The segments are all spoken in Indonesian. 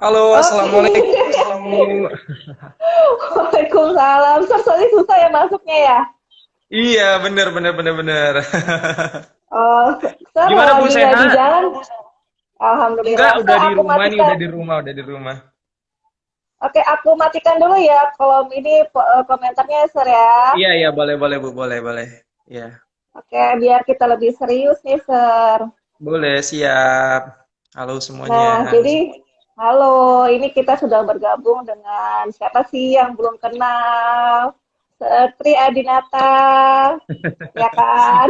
Halo, Oke. assalamualaikum. Waalaikumsalam. Soalnya susah ya masuknya ya. Iya, bener, bener, bener, bener. Oh, Sir Gimana Bu, lagi nggak di sehat? jalan? Enggak, Alhamdulillah. Sir, udah di aku rumah nih, matikan. udah di rumah, udah di rumah. Oke, aku matikan dulu ya. Kalau ini komentarnya, Sir ya. Iya, iya, boleh, boleh Bu, boleh, boleh. Iya, Oke, biar kita lebih serius nih, Sir. boleh, siap. Halo semuanya. Nah, jadi halo, ini kita sudah bergabung dengan siapa sih yang belum kenal? Tri Adinata, ya kan?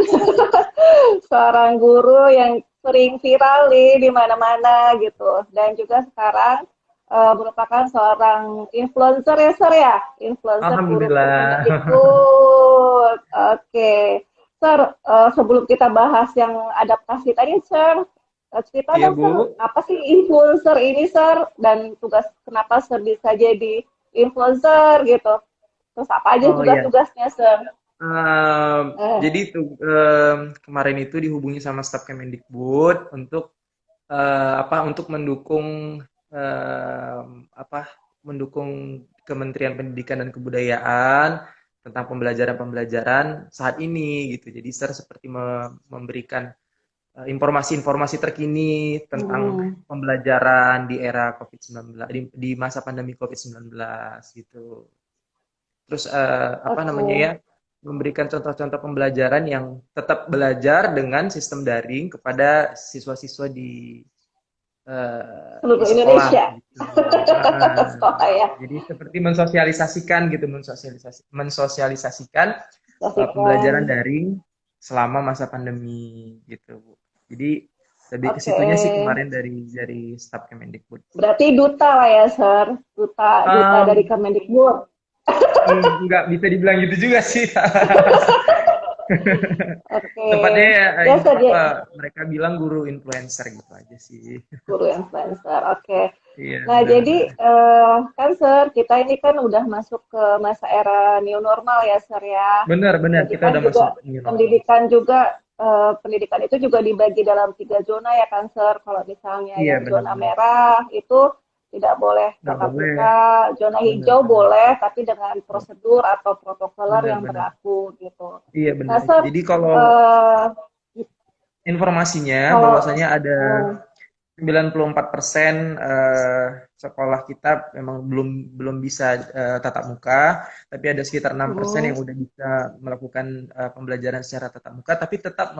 Seorang guru yang sering viral nih di mana-mana gitu. Dan juga sekarang merupakan seorang influencer ya, Sir ya? Influencer guru Alhamdulillah. Kemendikbud. Oke. Sir, sebelum kita bahas yang adaptasi tadi, Sir, cerita Iya dong, Bu. Sir, apa sih influencer ini, Sir? Dan tugas kenapa Sir bisa jadi influencer gitu? Terus apa aja Oh iya. tugas-tugasnya, Sir? Em, Eh, jadi tuh kemarin itu dihubungi sama staf Kemendikbud untuk apa untuk mendukung apa mendukung Kementerian Pendidikan dan Kebudayaan tentang pembelajaran-pembelajaran saat ini gitu. Jadi SER seperti memberikan informasi-informasi terkini tentang hmm, pembelajaran di era COVID-19 di masa pandemi COVID-19 gitu. Terus apa namanya ya? oke. Memberikan contoh-contoh pembelajaran yang tetap belajar dengan sistem daring kepada siswa-siswa di Seluruh sekolah Indonesia. gitu. Heeh. Sekolah ya. Jadi seperti mensosialisasikan gitu, mensosialisasikan Pastikan. pembelajaran daring selama masa pandemi gitu, Bu. Jadi lebih ke Oke. situnya sih kemarin dari staf Kemendikbud. Berarti duta lah ya, Sir. Duta dari Um, Kemendikbud. nggak bisa dibilang gitu juga sih. Oke. Tepatnya Ya, Sir, apa mereka bilang guru influencer gitu aja sih. guru influencer. Oke. Iya, Nah, jadi benar-benar. kan, Sir, kita ini kan udah masuk ke masa era new normal ya, Sir ya. Benar-benar Dan kita kita udah masuk juga new normal. pendidikan itu juga dibagi dalam 3 zona ya kan, Sir. Kalau misalnya Iya, yang zona benar-benar. merah itu tidak boleh Nggak tatap boleh. muka, zona hijau Benar-benar. boleh, tapi dengan prosedur atau protokoler yang Benar-benar. berlaku gitu. Iya Nah, benar. Sir, Jadi kalau eh, informasinya kalau bahwasanya ada eh, 94% sekolah kita memang belum belum bisa tatap muka, tapi ada sekitar 6% mm, yang udah bisa melakukan pembelajaran secara tatap muka, tapi tetap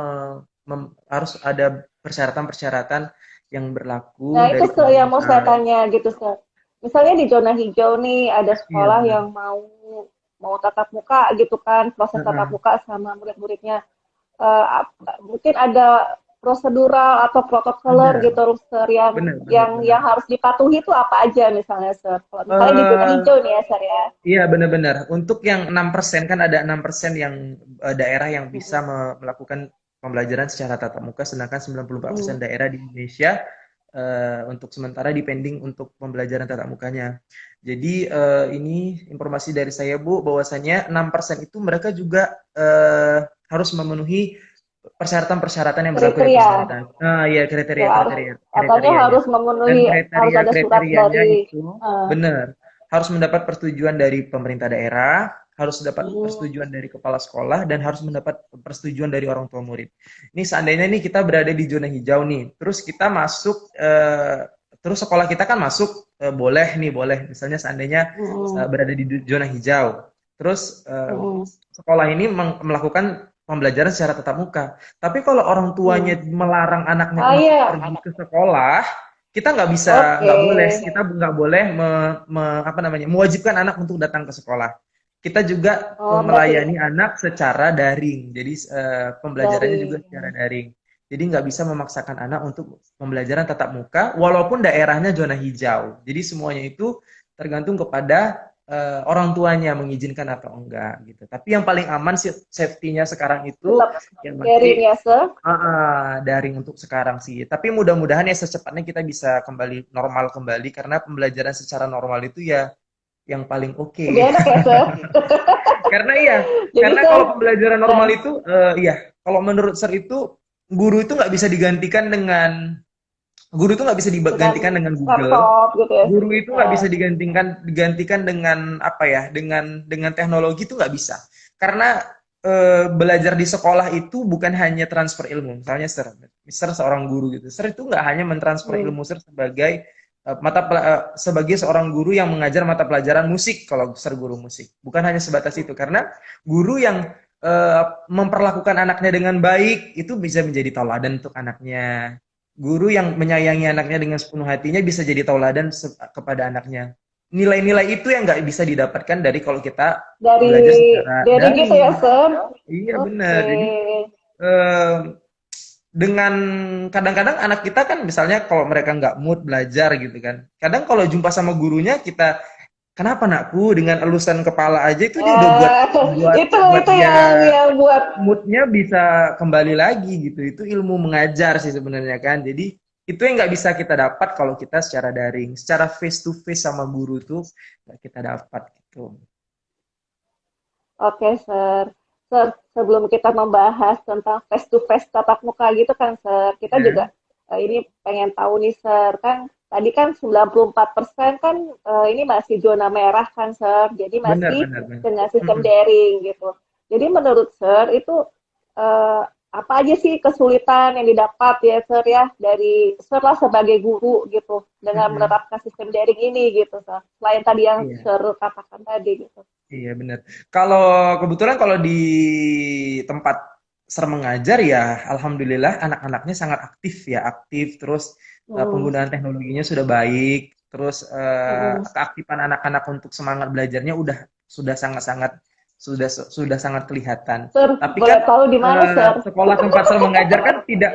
harus ada persyaratan-persyaratan yang berlaku nah, itu dari yang mau saya pemerintah. tanya gitu, Sir. Misalnya di zona hijau nih ada Iya sekolah benar. yang mau tatap muka gitu kan, proses tatap Heeh. muka sama murid-muridnya. Mungkin ada prosedural atau protokoler Ada, gitu, Sir, yang benar benar yang benar. yang harus dipatuhi itu apa aja misalnya, Sir? Kalau misalnya di zona eh hijau nih ya, Sir ya. Iya benar-benar. Untuk yang 6% kan ada 6% yang daerah yang bisa Mm-mm. melakukan pembelajaran secara tatap muka, sedangkan 94% Mm. daerah di Indonesia untuk sementara depending untuk pembelajaran tatap mukanya. Jadi ini informasi dari saya Bu, bahwasanya 6% itu mereka juga harus memenuhi persyaratan-persyaratan yang berlaku dari Kriteria. pemerintah. Ah ya, Ya, harus katanya kriterianya. harus Dan memenuhi, harus ada surat kriteria-kriterianya dari itu eh, benar harus mendapat persetujuan dari pemerintah daerah, harus dapat mm, persetujuan dari kepala sekolah, dan harus mendapat persetujuan dari orang tua murid. Ini seandainya nih kita berada di zona hijau nih, terus kita masuk, terus sekolah kita kan masuk, boleh nih, boleh. Misalnya seandainya mm, berada di zona hijau, terus mm, sekolah ini melakukan pembelajaran secara tatap muka. Tapi kalau orang tuanya mm. melarang anaknya Ah untuk iya, pergi ke sekolah, kita nggak bisa, oke. nggak boleh, kita nggak boleh apa namanya, mewajibkan anak untuk datang ke sekolah. Kita juga Oh, berarti melayani anak secara daring, jadi pembelajarannya juga dari secara daring. Jadi nggak bisa memaksakan anak untuk pembelajaran tatap muka, walaupun daerahnya zona hijau. Jadi semuanya itu tergantung kepada orang tuanya mengizinkan atau enggak gitu. Tapi yang paling aman sih safety-nya sekarang itu tetap yang daring masih ya, Sir. daring untuk sekarang sih. Tapi mudah-mudahan ya secepatnya kita bisa kembali normal kembali karena pembelajaran secara normal itu ya yang paling oke. Lebih enak ya, Sir. Karena iya, Jadi, karena Sir, kalau pembelajaran normal eh, itu iya, kalau menurut Sir itu guru itu nggak bisa digantikan dengan Guru itu nggak bisa dengan digantikan dengan Google. laptop gitu ya. Guru itu nggak Ya, bisa digantikan dengan apa ya? Dengan teknologi itu nggak bisa. Karena belajar di sekolah itu bukan hanya transfer ilmu. Misalnya Sir seorang guru gitu. Sir itu nggak hanya mentransfer hmm. ilmu Sir sebagai sebagai seorang guru yang mengajar mata pelajaran musik kalau Sir guru musik. Bukan hanya sebatas itu. Karena guru yang memperlakukan anaknya dengan baik itu bisa menjadi tauladan untuk anaknya. Guru yang menyayangi anaknya dengan sepenuh hatinya bisa jadi tauladan kepada anaknya. Nilai-nilai itu yang nggak bisa didapatkan dari kalau kita belajar Dari secara gitu ya, daring. Sir. Iya benar. Oke. Jadi eh, dengan kadang-kadang anak kita kan misalnya kalau mereka nggak mood belajar gitu kan. Kadang kalau jumpa sama gurunya kita, kenapa nakku dengan elusan kepala aja itu dia udah buat Eh, buat buat itu dia yang buat. moodnya bisa kembali lagi gitu. Itu ilmu mengajar sih sebenarnya kan. Jadi itu yang nggak bisa kita dapat kalau kita secara daring, secara face to face sama guru tuh nggak kita dapat gitu. Oke, Sir. Sir, sebelum kita membahas tentang face to face tatap muka gitu kan, Sir, kita juga Ya, ini pengen tahu nih, Sir, kan tadi kan 94% kan ini masih zona merah kan, Sir. Jadi benar masih benar benar. dengan sistem Mm-mm. daring gitu. Jadi menurut Sir itu eh, apa aja sih kesulitan yang didapat ya, Sir ya, dari Sir lah sebagai guru gitu dengan Mm-mm. menerapkan sistem daring ini gitu, Sir. Selain tadi yang Iya. Sir katakan tadi gitu. Iya benar. Kalau kebetulan kalau di tempat Ser mengajar ya, alhamdulillah anak-anaknya sangat aktif ya, aktif terus Hmm. penggunaan teknologinya sudah baik, terus Mm-mm. keaktifan anak-anak untuk semangat belajarnya sudah sangat-sangat sudah sangat kelihatan. Sir, Tapi kan boleh tahu di mana, Sir? sekolah tempat Ser mengajar kan tidak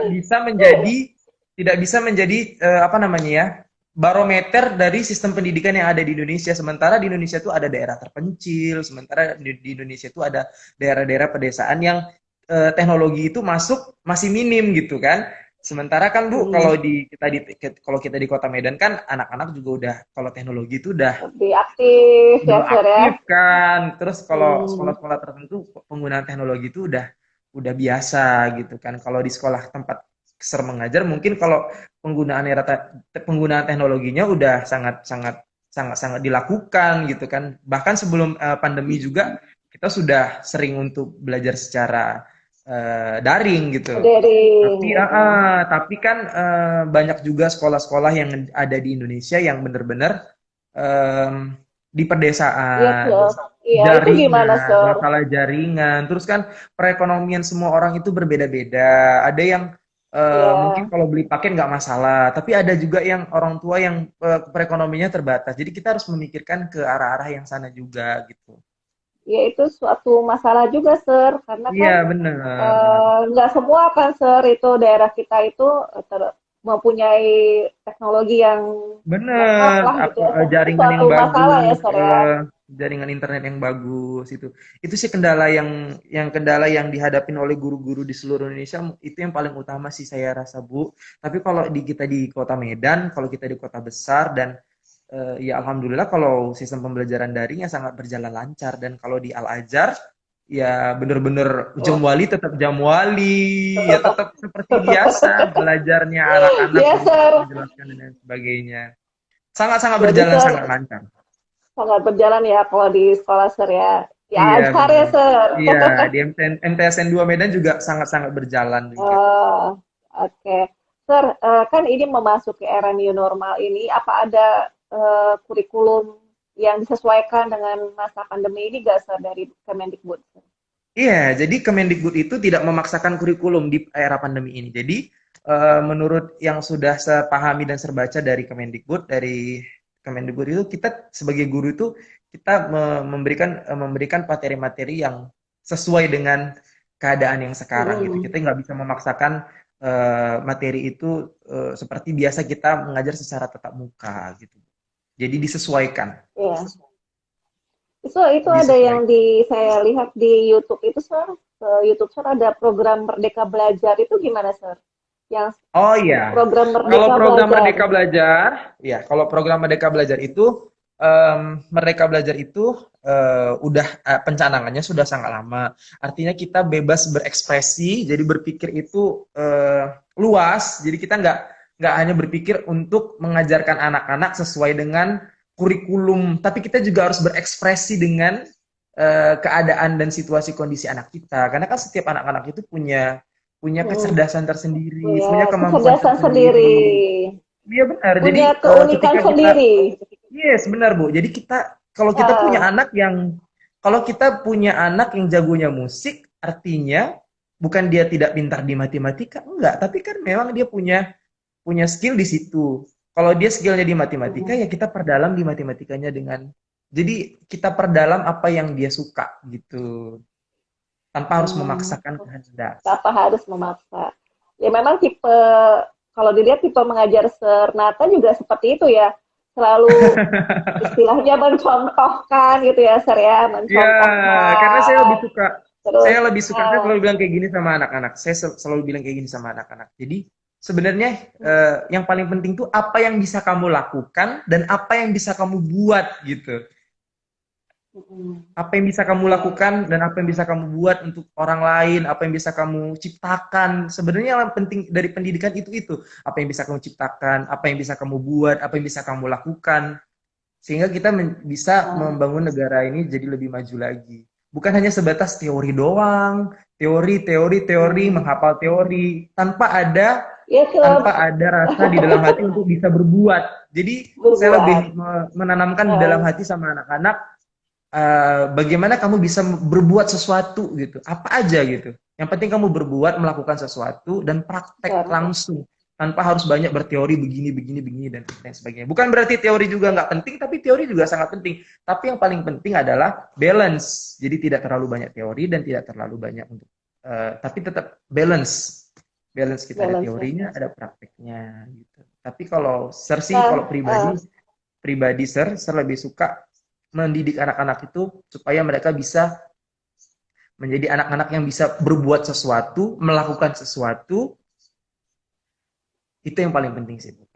bisa menjadi apa namanya ya, barometer dari sistem pendidikan yang ada di Indonesia. Sementara di Indonesia itu ada daerah terpencil, sementara di Indonesia itu ada daerah-daerah pedesaan yang teknologi itu masuk masih minim gitu kan. Sementara kan Bu, Hmm, kalau kita di Kota Medan kan anak-anak juga udah kalau teknologi itu lebih aktif ya, udah Sir ya. aktif kan. Terus kalau Hmm, sekolah-sekolah tertentu penggunaan teknologi itu udah biasa gitu kan. Kalau di sekolah tempat Ser mengajar mungkin kalau penggunaan teknologinya udah sangat sangat sangat sangat dilakukan gitu kan. Bahkan sebelum pandemi juga kita sudah sering untuk belajar secara daring gitu. daring gitu. Tapi kan banyak juga sekolah-sekolah yang ada di Indonesia yang benar-benar di Iya, pedesaan, Sir. Iya, itu gimana, jaringan, Sir? masalah jaringan, terus kan perekonomian semua orang itu berbeda-beda. Ada yang mungkin Iya, kalau beli paket nggak masalah, tapi ada juga yang orang tua yang perekonomiannya terbatas. Jadi kita harus memikirkan ke arah-arah yang sana juga gitu. ya itu suatu masalah juga, Sir, karena Iya kan benar, nggak semua kan, Sir, itu daerah kita itu mempunyai teknologi yang lengkap benar. lah gitu Apa ya, Sir. Itu jaringan suatu yang masalah ya, bagus, Sir ya. jaringan internet yang bagus itu sih kendala yang dihadapin oleh guru-guru di seluruh Indonesia itu yang paling utama sih saya rasa Bu. Tapi kalau kita di Kota Medan, kalau kita di kota besar dan ya alhamdulillah kalau sistem pembelajaran daringnya sangat berjalan lancar dan kalau di Al Azhar ya bener-bener jam Oh, wali tetap jam wali ya tetap tetap seperti biasa belajarnya anak-anak ya, guru tetap Sir. menjelaskan dan lain sebagainya. Sangat-sangat Jadi, berjalan Sir, sangat lancar. sangat berjalan ya kalau di sekolah, Sir ya. Ya, Iya, Azhar ya, benar. Sir. Iya, di MTSN 2 Medan juga sangat-sangat berjalan juga. Oh, oke. Sir, kan ini memasuki era new normal ini, apa ada kurikulum yang disesuaikan dengan masa pandemi ini nggak, Sir, dari Kemendikbud? Iya, jadi Kemendikbud itu tidak memaksakan kurikulum di era pandemi ini. Jadi, menurut yang sudah sepahami dan serbaca dari Kemendikbud itu kita sebagai guru itu kita memberikan materi-materi yang sesuai dengan keadaan yang sekarang gitu. Mm-mm. Kita nggak bisa memaksakan materi itu seperti biasa kita mengajar secara tatap muka gitu. Jadi disesuaikan, Iya. Itu ada yang disesuaikan. saya lihat di YouTube itu, Sir. YouTube, Sir, ada program Merdeka Belajar itu gimana, Sir? Yang Oh iya, program kalau Merdeka program Belajar. Merdeka Belajar, ya kalau program Merdeka Belajar itu Merdeka Belajar itu udah pencanangannya sudah sangat lama. Artinya kita bebas berekspresi, jadi berpikir itu luas. Jadi kita nggak hanya berpikir untuk mengajarkan anak-anak sesuai dengan kurikulum, tapi kita juga harus berekspresi dengan keadaan dan situasi kondisi anak kita. Karena kan setiap anak-anak itu punya punya Hmm. kecerdasan tersendiri, Ya, punya kemampuan kecerdasan sendiri, tersendiri. Iya benar. Jadi punya keunikan ketika kita, sendiri. yes benar Bu. Jadi kita kalau kita punya Ah, anak yang kalau kita punya anak yang jagonya musik, artinya bukan dia tidak pintar di matematika, enggak, tapi kan memang dia punya punya skill di situ. Kalau dia skillnya di matematika, mm, ya kita perdalam di matematikanya dengan, jadi kita perdalam apa yang dia suka gitu, tanpa harus mm, memaksakan kehendak. Tanpa harus memaksa. Ya memang tipe, kalau dilihat tipe mengajar Sernata juga seperti itu ya. Selalu istilahnya mencontohkan gitu ya, Ser ya, Ya, karena mencontohkan. Terus, saya lebih suka, saya ah, selalu bilang kayak gini sama anak-anak. Saya selalu bilang kayak gini sama anak-anak. Jadi sebenarnya yang paling penting tuh apa yang bisa kamu lakukan dan apa yang bisa kamu buat gitu. Apa yang bisa kamu oke. lakukan dan apa yang bisa kamu buat untuk orang lain, apa yang bisa kamu ciptakan. Sebenarnya yang penting dari pendidikan itu. Apa yang bisa kamu ciptakan, apa yang bisa kamu buat, apa yang bisa kamu lakukan. Sehingga kita bisa Ah, membangun negara ini jadi lebih maju lagi. Bukan hanya sebatas teori doang, teori, hmm. menghafal teori, Ya, tanpa ke ada rasa di dalam hati untuk bisa berbuat. Jadi saya berbuat. lebih menanamkan di dalam Ah, hati sama anak-anak, bagaimana kamu bisa berbuat sesuatu gitu, apa aja gitu. Yang penting kamu berbuat, melakukan sesuatu dan praktek benar. langsung tanpa harus banyak berteori begini dan lain sebagainya. Bukan berarti teori juga nggak penting, tapi teori juga sangat penting. Tapi yang paling penting adalah balance. Jadi tidak terlalu banyak teori dan tidak terlalu banyak untuk, tapi tetap balance. Balance kita ada Balance ya. teorinya, ada prakteknya gitu. Tapi kalau ser sih, kalau Nah, pribadi ser lebih suka mendidik anak-anak itu supaya mereka bisa menjadi anak-anak yang bisa berbuat sesuatu, melakukan sesuatu, itu yang paling penting sih, Bu.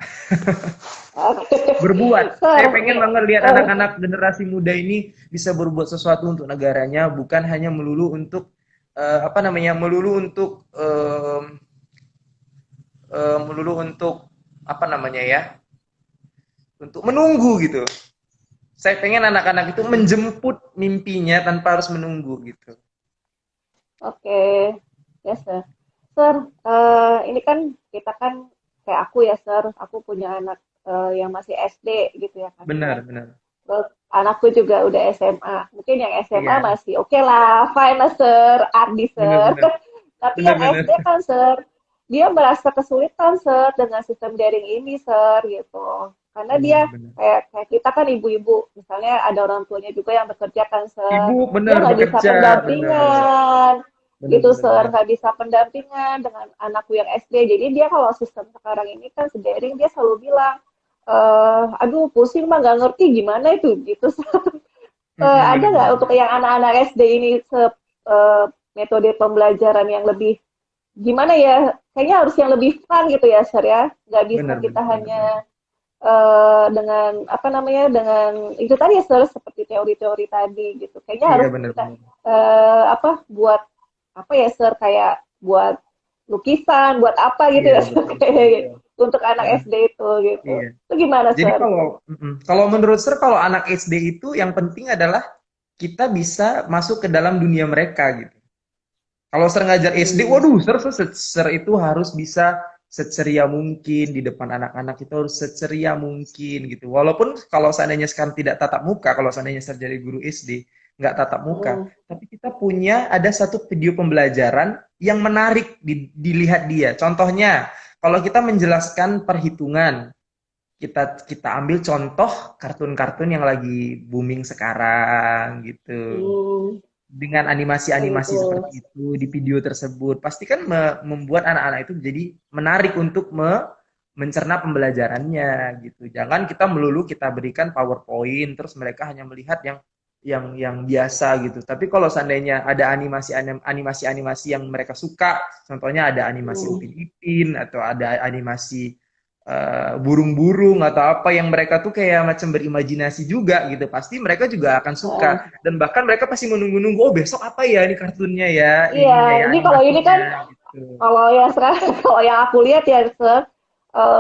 oke. Berbuat. Saya Ser, pengen banget lihat eh, anak-anak generasi muda ini bisa berbuat sesuatu untuk negaranya, bukan hanya melulu untuk apa namanya, melulu untuk apa namanya ya, untuk menunggu gitu. Saya pengen anak-anak itu menjemput mimpinya tanpa harus menunggu gitu. oke. Ya, Ser. Ser, ini kan kita kan kayak aku ya, Ser. Aku punya anak yang masih SD gitu ya kan, Ser. Benar, benar. Terus anakku juga udah SMA. Mungkin yang SMA Iya, masih oke lah, fine lah, Ser. Ardi, benar, Ser. benar. Tapi Benar, yang benar. SD kan, Ser, dia merasa kesulitan, Ser, dengan sistem daring ini, Ser, gitu. Karena dia Benar, benar. kayak kita kan ibu-ibu, misalnya ada orang tuanya juga yang bekerja kan, Ser. Ibu Dia benar nggak bisa bekerja, benar. pendampingan, Benar, gitu, benar, Ser. benar. Nggak bisa pendampingan dengan anakku yang SD. Jadi dia kalau sistem sekarang ini kan sedaring, dia selalu bilang, aduh pusing mah nggak ngerti gimana itu gitu. Ada Benar, nggak benar, untuk benar. yang anak-anak SD ini metode pembelajaran yang lebih gimana ya? Kayaknya harus yang lebih fun gitu ya, Sher ya. Nggak bisa Benar, kita benar, benar, hanya benar. dengan apa namanya dengan itu tadi ya, Sher, seperti teori-teori tadi gitu. Kayaknya Iya, harus benar, kita benar. apa buat apa ya, Sher, kayak buat lukisan, buat apa gitu Iya, ya, Sher, betul, betul, kayak betul. untuk anak Heeh, SD itu gitu. iya. Itu gimana, Jadi Sher? kalau menurut saya kalau anak SD itu yang penting adalah kita bisa masuk ke dalam dunia mereka gitu. Kalau ser ngajar SD, Hmm. waduh, ser itu harus bisa seceria mungkin di depan anak-anak, itu harus seceria mungkin gitu. Walaupun kalau seandainya sekarang tidak tatap muka, kalau seandainya saya jadi guru SD nggak tatap muka, Hmm. tapi kita punya ada satu video pembelajaran yang menarik dilihat dia. Contohnya, kalau kita menjelaskan perhitungan, kita kita ambil contoh kartun-kartun yang lagi booming sekarang gitu, Hmm. dengan Oh animasi-animasi gitu. seperti itu di video tersebut pasti kan membuat anak-anak itu jadi menarik untuk mencerna pembelajarannya gitu. Jangan kita melulu kita berikan PowerPoint terus mereka hanya melihat yang biasa gitu. Tapi kalau seandainya ada animasi-animasi yang mereka suka, contohnya ada animasi Hmm. Upin Ipin atau ada animasi burung-burung atau apa yang mereka tuh kayak macam berimajinasi juga gitu, pasti mereka juga akan suka Nah, dan bahkan mereka pasti menunggu-nunggu, oh besok apa ya ini kartunnya ya, iya, ininya ya ini kalau ini kan animasinya gitu. kalau yang sekarang kalau yang aku lihat ya, Sir,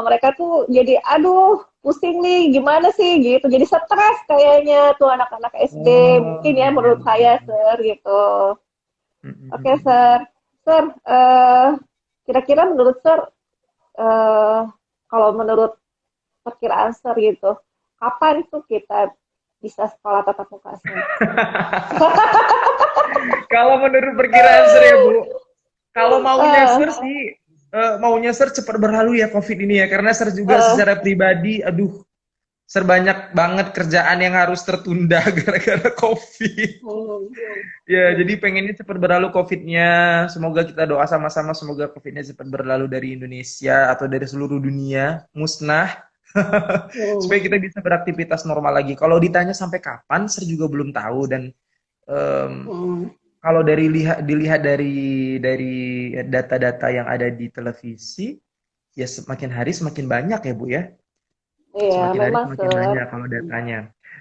mereka tuh jadi aduh pusing nih gimana sih gitu jadi stres kayaknya tuh anak-anak SD Oh, mungkin ya iya, menurut iya, saya iya. Sir gitu. Mm, mm, Oke mm, mm. Sir, Sir kira-kira menurut Sir eh, kalau menurut perkiraan Sir gitu kapan tuh kita bisa sekolah tatap muka Sir? Kalau menurut perkiraan Sir ya Bu, kalau maunya Eh, Sir sih, maunya Sir cepat berlalu ya COVID ini ya, karena Sir juga eh, secara pribadi, aduh, Sir banyak banget kerjaan yang harus tertunda gara-gara COVID. hmm, Ya, hmm, jadi pengennya cepat berlalu COVID-nya. Semoga kita doa sama-sama, semoga COVID-nya cepat berlalu dari Indonesia atau dari seluruh dunia, musnah, hmm, supaya kita bisa beraktivitas normal lagi. Kalau ditanya sampai kapan, Sir juga belum tahu dan em, hmm. kalau dilihat dari data-data yang ada di televisi, ya semakin hari semakin banyak ya Bu ya. Iya Semakin hari memang semakin Sir. banyak kalau datanya.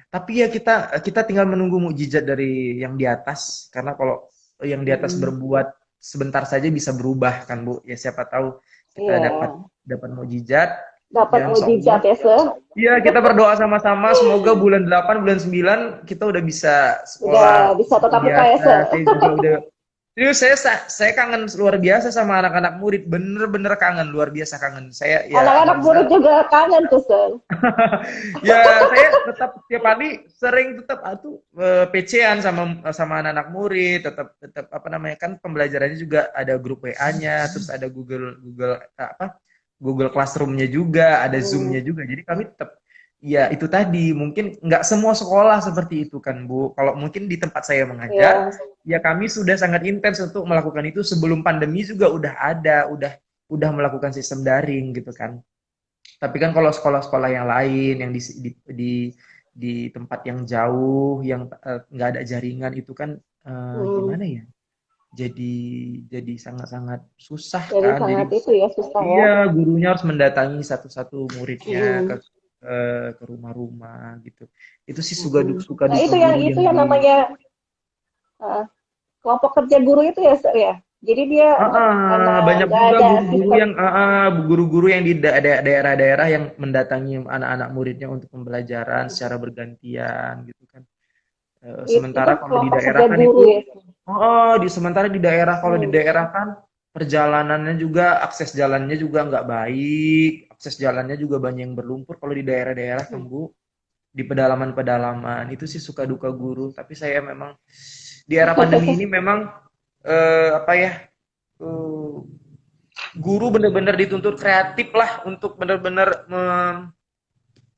Tapi ya kita kita tinggal menunggu mukjizat dari yang di atas karena kalau yang di atas Hmm, berbuat sebentar saja bisa berubah kan Bu. Ya siapa tahu kita dapat iya dapat mukjizat. dapat Ya insya mujizat Allah. ya Sir. Iya, kita berdoa sama-sama semoga bulan 8 bulan 9 kita udah bisa Udah sekolah bisa seperti tatap muka ya biasa. Sir. Saya juga udah Serius saya kangen luar biasa sama anak-anak murid, bener-bener kangen, luar biasa kangen. Saya ya Anak-anak murid alhamdulillah. juga kangen tuh Sir. Ya, saya tetap tiap hari sering tetap PC-an sama sama anak-anak murid, tetap tetap apa namanya kan pembelajarannya juga ada grup WA-nya, terus ada Google Google apa? Google Classroom-nya juga, ada Hmm, Zoom-nya juga. Jadi kami tetap ya itu tadi mungkin nggak semua sekolah seperti itu kan Bu. Kalau mungkin di tempat saya mengajar, iya. ya kami sudah sangat intens untuk melakukan itu sebelum pandemi juga udah ada, udah melakukan sistem daring gitu kan. Tapi kan kalau sekolah-sekolah yang lain yang di tempat yang jauh, yang nggak ada jaringan itu kan Hmm, gimana ya? Jadi jadi sangat-sangat susah jadi kan. Jadi sangat itu ya susah ya. iya gurunya harus mendatangi satu-satu muridnya Hmm, ke rumah-rumah gitu. Itu sih hmm. suka Nah duka guru itu yang yang di namanya eh, kelompok kerja guru itu ya Sir ya. Jadi dia karena Banyak nggak juga ada guru-guru sistem. yang guru-guru yang di daerah-daerah yang mendatangi anak-anak muridnya untuk pembelajaran secara bergantian gitu kan. Itu Sementara kalau di kelompok daerah kerja kan guru itu ya. sementara di daerah kalau di Hmm, daerah kan perjalanannya juga akses jalannya juga nggak baik, akses jalannya juga banyak yang berlumpur kalau di daerah-daerah kan Bu, di pedalaman-pedalaman itu sih suka duka guru. Tapi saya memang di era pandemi ini memang apa ya eh, guru benar-benar dituntut kreatif lah untuk benar-benar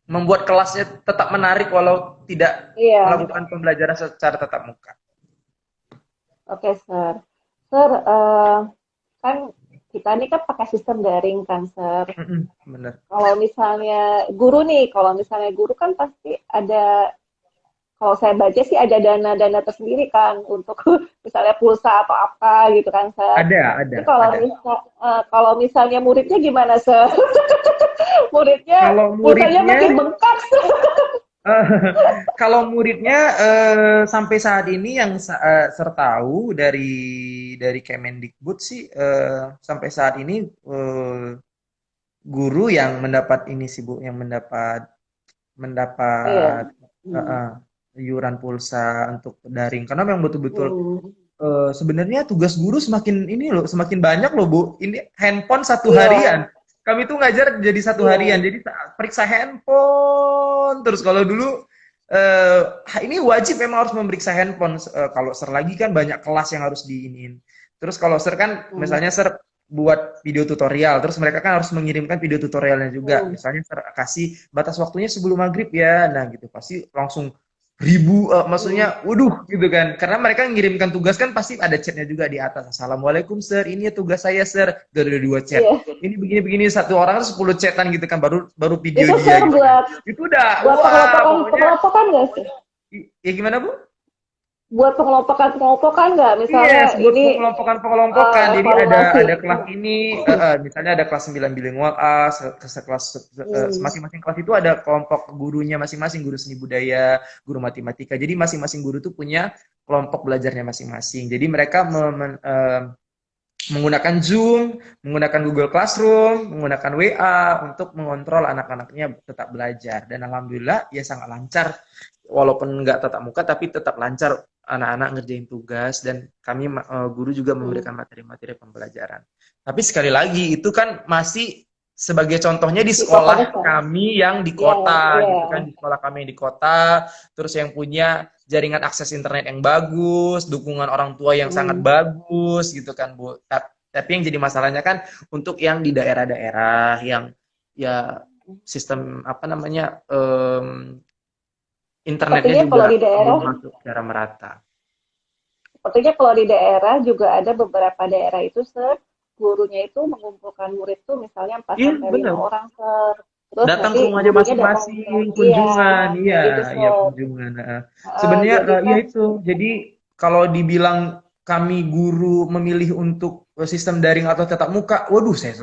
membuat kelasnya tetap menarik walau tidak iya. melakukan pembelajaran secara tatap muka. Oke Sir. Sir, kan kita ini kan pakai sistem daring kan Sir. Benar. Kalau misalnya guru nih, kalau misalnya guru kan pasti ada, kalau saya baca sih ada dana-dana tersendiri kan untuk misalnya pulsa atau apa gitu kan, Sir. Tapi Ada. kalau misalnya muridnya gimana, Sir? Muridnya Kalau pulsanya muridnya, makin bengkak. eh, kalau muridnya sampai saat ini yang saya tahu dari Kemendikbud sih sampai saat ini guru yang mendapat ini sih Bu, yang mendapat Iya. mendapat eh, Hmm. eh, iuran pulsa untuk daring karena memang betul-betul Hmm. sebenarnya tugas guru semakin ini loh semakin banyak loh Bu, ini handphone satu Iya. harian kami tuh ngajar jadi satu harian Iya. jadi periksa handphone terus kalau dulu eh, ini wajib memang harus memeriksa handphone. Kalau ser lagi kan banyak kelas yang harus diinin terus kalau ser kan Hmm. misalnya ser buat video tutorial terus mereka kan harus mengirimkan video tutorialnya juga Hmm. misalnya ser kasih batas waktunya sebelum maghrib ya nah gitu pasti langsung Hmm. maksudnya waduh gitu kan karena mereka ngirimkan tugas kan pasti ada chatnya juga di atas assalamualaikum sir ini ya tugas saya sir dari dua chat Iya. ini begini-begini satu orang 10 chatan gitu kan baru baru video Itu, dia Sir, gitu kan itu udah buat wah pokoknya pengelompokan nggak sih? ya gimana Bu? Buat pengelompokan nggak? Misalnya Yes, buat ini pengelompokan-pengelompokan. Jadi evaluasi. ada kelas ini, misalnya ada kelas 9 bilingual A, sekelas Hmm. masing-masing kelas itu ada kelompok gurunya masing-masing, guru seni budaya, guru matematika. Jadi masing-masing guru itu punya kelompok belajarnya masing-masing. Jadi mereka menggunakan Zoom, menggunakan Google Classroom, menggunakan WA untuk mengontrol anak-anaknya tetap belajar. Dan alhamdulillah ya sangat lancar, walaupun nggak tatap muka tapi tetap lancar anak-anak ngerjain tugas dan kami guru juga Hmm. memberikan materi-materi pembelajaran. Tapi sekali lagi itu kan masih sebagai contohnya di Di kota sekolah besar. kami yang di Iya, kota iya. gitu kan, di sekolah kami yang di kota, terus yang punya jaringan akses internet yang bagus, dukungan orang tua yang sangat Hmm. bagus gitu kan Bu. Tapi yang jadi masalahnya kan untuk yang di daerah-daerah yang ya sistem apa namanya internetnya Sepertinya juga kalau di belum daerah, masuk secara merata. sepertinya kalau di daerah juga ada beberapa daerah itu gurunya itu mengumpulkan murid tuh misalnya 4 Iya sampai 5 benar. orang terus Datang nanti ke rumahnya gurunya datang ke masing-masing, iya kunjungan, iya, kayak gitu iya Sir. kunjungan. Sebenarnya Jadi ya kan itu. Jadi kalau dibilang kami guru memilih untuk sistem daring atau tatap muka, waduh saya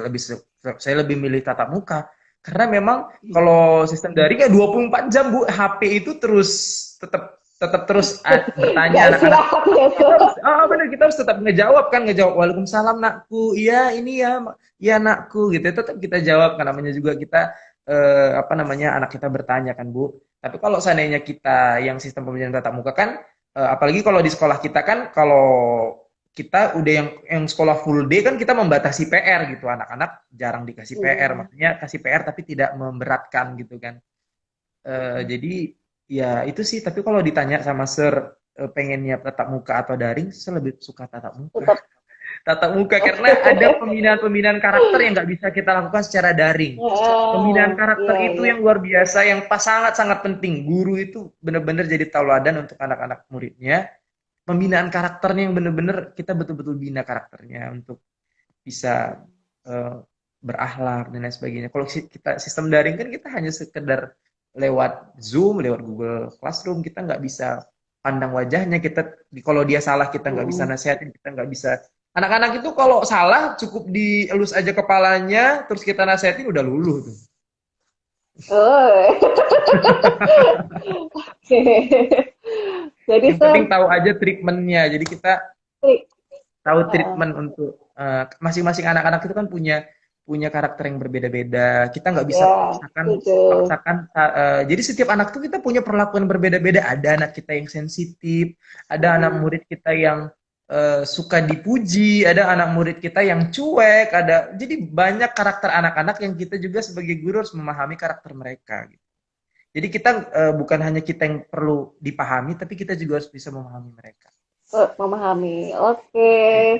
lebih milih tatap muka karena memang kalau sistem daring ya 24 jam Bu, HP itu terus tetap tetap terus bertanya nggak anak-anak. istirahat ya Kita Sir. harus, benar kita harus tetap ngejawab kan, ngejawab Waalaikumsalam nakku, iya ini ya, ya nakku gitu. Tetap kita jawab kan namanya juga kita apa namanya anak kita bertanya kan Bu. Tapi kalau seandainya kita yang sistem pembelajaran tatap muka kan, apalagi kalau di sekolah kita kan, kalau kita udah yang sekolah full day kan kita membatasi PR gitu, anak-anak jarang dikasih PR, Hmm. maksudnya kasih PR tapi tidak memberatkan gitu kan. Jadi ya itu sih. Tapi kalau ditanya sama Sir pengennya tatap muka atau daring, saya lebih suka tatap muka. Tetap Tatap muka karena ada pembinaan-pembinaan karakter yang nggak bisa kita lakukan secara daring. Pembinaan karakter iya itu iya. yang luar biasa, yang pas sangat-sangat penting. Guru itu benar-benar jadi tauladan untuk anak-anak muridnya. Pembinaan karakternya yang benar-benar kita betul-betul bina karakternya untuk bisa eh, berakhlak dan lain sebagainya. Kalau kita sistem daring kan kita hanya sekedar lewat Zoom, lewat Google Classroom, kita nggak bisa pandang wajahnya. Kalau dia salah kita nggak bisa Hmm. nasihatin, kita nggak bisa. Anak-anak itu kalau salah cukup dielus aja kepalanya, terus kita nasihatin udah luluh tuh. Oh. Oke. Jadi Yang penting Sir, tahu aja treatmentnya. Jadi kita trik. tahu Heeh. treatment untuk masing-masing anak-anak itu kan punya punya karakter yang berbeda-beda. Kita nggak bisa Ya, setuju. paksakan. Jadi setiap anak tuh kita punya perlakuan berbeda-beda. Ada anak kita yang sensitif, ada anak Mm-mm. murid kita yang suka dipuji, ada anak murid kita yang cuek, ada. Jadi banyak karakter anak-anak yang kita juga sebagai guru harus memahami karakter mereka. Gitu. Jadi kita bukan hanya kita yang perlu dipahami, tapi kita juga harus bisa memahami mereka. Memahami. Oke.